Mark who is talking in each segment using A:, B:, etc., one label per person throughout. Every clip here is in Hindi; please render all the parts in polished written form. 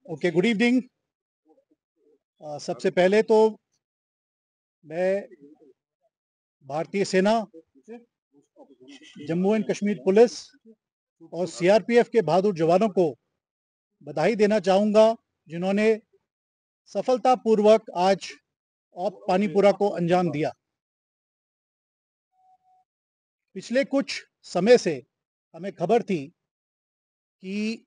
A: Okay, good evening. सबसे पहले तो मैं भारतीय सेना, जम्मू एंड कश्मीर पुलिस और सीआरपीएफ के बहादुर जवानों को बधाई देना चाहूँगा, जिन्होंने सफलतापूर्वक आज ऑप पानीपुरा को अंजाम दिया। पिछले कुछ समय से हमें खबर थी कि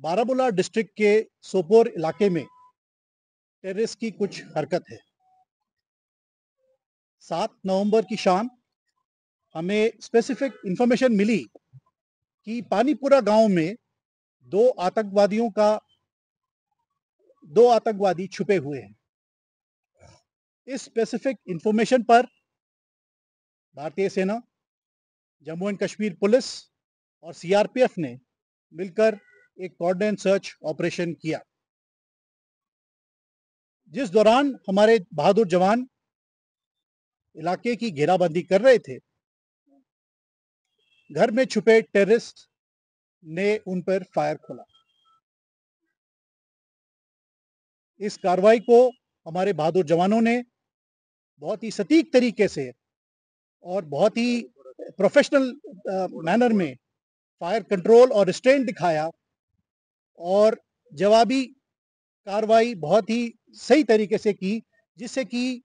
A: बारामूला डिस्ट्रिक्ट के सोपोर इलाके में टेररिस्ट की कुछ हरकत है। 7 नवंबर की शाम हमें स्पेसिफिक इंफॉर्मेशन मिली कि पानीपुरा गांव में दो आतंकवादी छुपे हुए हैं। इस स्पेसिफिक इंफॉर्मेशन पर भारतीय सेना, जम्मू एंड कश्मीर पुलिस और सीआरपीएफ ने मिलकर एक कोऑर्डिनेट सर्च ऑपरेशन किया, जिस दौरान हमारे बहादुर जवान इलाके की घेराबंदी कर रहे थे। घर में छुपे टेररिस्ट ने उन पर फायर खोला। इस कार्रवाई को हमारे बहादुर जवानों ने बहुत ही सटीक तरीके से और बहुत ही प्रोफेशनल मैनर में फायर कंट्रोल और रिस्ट्रेंट दिखाया और जवाबी कार्रवाई बहुत ही सही तरीके से की, जिससे कि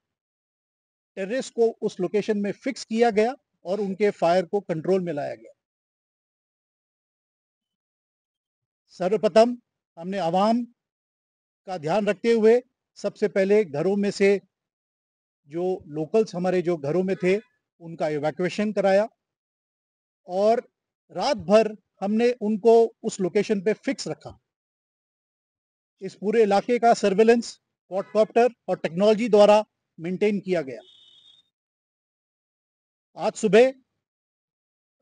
A: टेररिस्ट को उस लोकेशन में फिक्स किया गया और उनके फायर को कंट्रोल में लाया गया। सर्वप्रथम हमने आवाम का ध्यान रखते हुए सबसे पहले घरों में से जो लोकल्स हमारे जो घरों में थे उनका इवैक्यूएशन कराया और रात भर हमने उनको उस लोकेशन पे फिक्स रखा। इस पूरे इलाके का सर्वेलेंस क्वाडकॉप्टर और टेक्नोलॉजी द्वारा मेंटेन किया गया। आज सुबह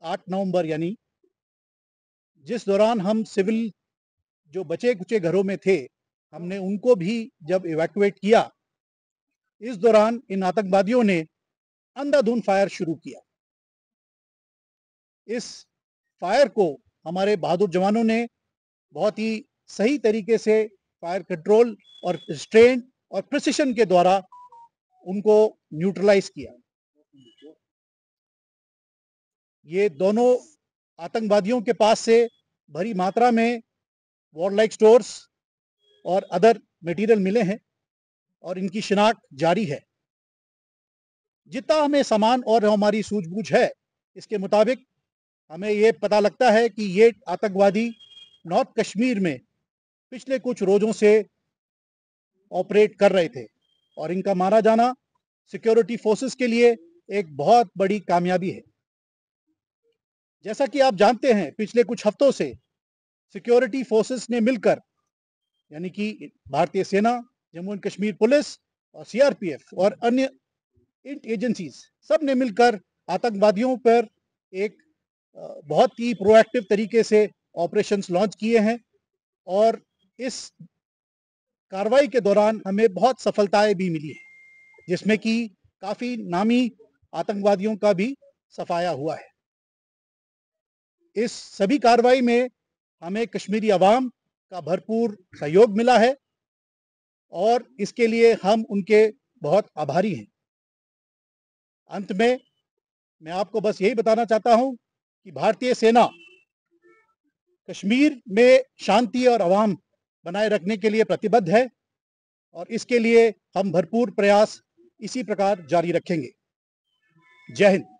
A: 8 नवंबर यानी जिस दौरान हम सिविल जो बचे कुचे घरों में थे, हमने उनको भी जब इवैक्यूएट किया, इस दौरान इन आतंकवादियों ने अंधाधुंध फायर शुरू किया। इस फायर को हमारे बहादुर जवानों ने बहुत ही सही तरीके से फायर कंट्रोल और रिस्ट्रेंट और प्रिसिशन के द्वारा उनको न्यूट्रलाइज किया। ये दोनों आतंकवादियों के पास से भारी मात्रा में वॉरलाइक स्टोर्स और अदर मटेरियल मिले हैं और इनकी शिनाख्त जारी है। जितना हमें सामान और हमारी सूझबूझ है, इसके मुताबिक हमें ये पता लगता है कि ये आतंकवादी नॉर्थ कश्मीर में पिछले कुछ रोजों से ऑपरेट कर रहे थे और इनका मारा जाना सिक्योरिटी फोर्सेस के लिए एक बहुत बड़ी कामयाबी है। जैसा कि आप जानते हैं, पिछले कुछ हफ्तों से सिक्योरिटी फोर्सेस ने मिलकर, यानी कि भारतीय सेना, जम्मू एंड कश्मीर पुलिस और सीआरपीएफ और अन्य एजेंसीज सब ने मिलकर आतंकवादियों पर एक बहुत ही प्रोएक्टिव तरीके से ऑपरेशंस लॉन्च किए हैं और इस कार्रवाई के दौरान हमें बहुत सफलताएं भी मिली है, जिसमें कि काफी नामी आतंकवादियों का भी सफाया हुआ है। इस सभी कार्रवाई में हमें कश्मीरी अवाम का भरपूर सहयोग मिला है और इसके लिए हम उनके बहुत आभारी हैं। अंत में मैं आपको बस यही बताना चाहता हूं कि भारतीय सेना कश्मीर में शांति और अवाम बनाए रखने के लिए प्रतिबद्ध है और इसके लिए हम भरपूर प्रयास इसी प्रकार जारी रखेंगे। जय हिंद।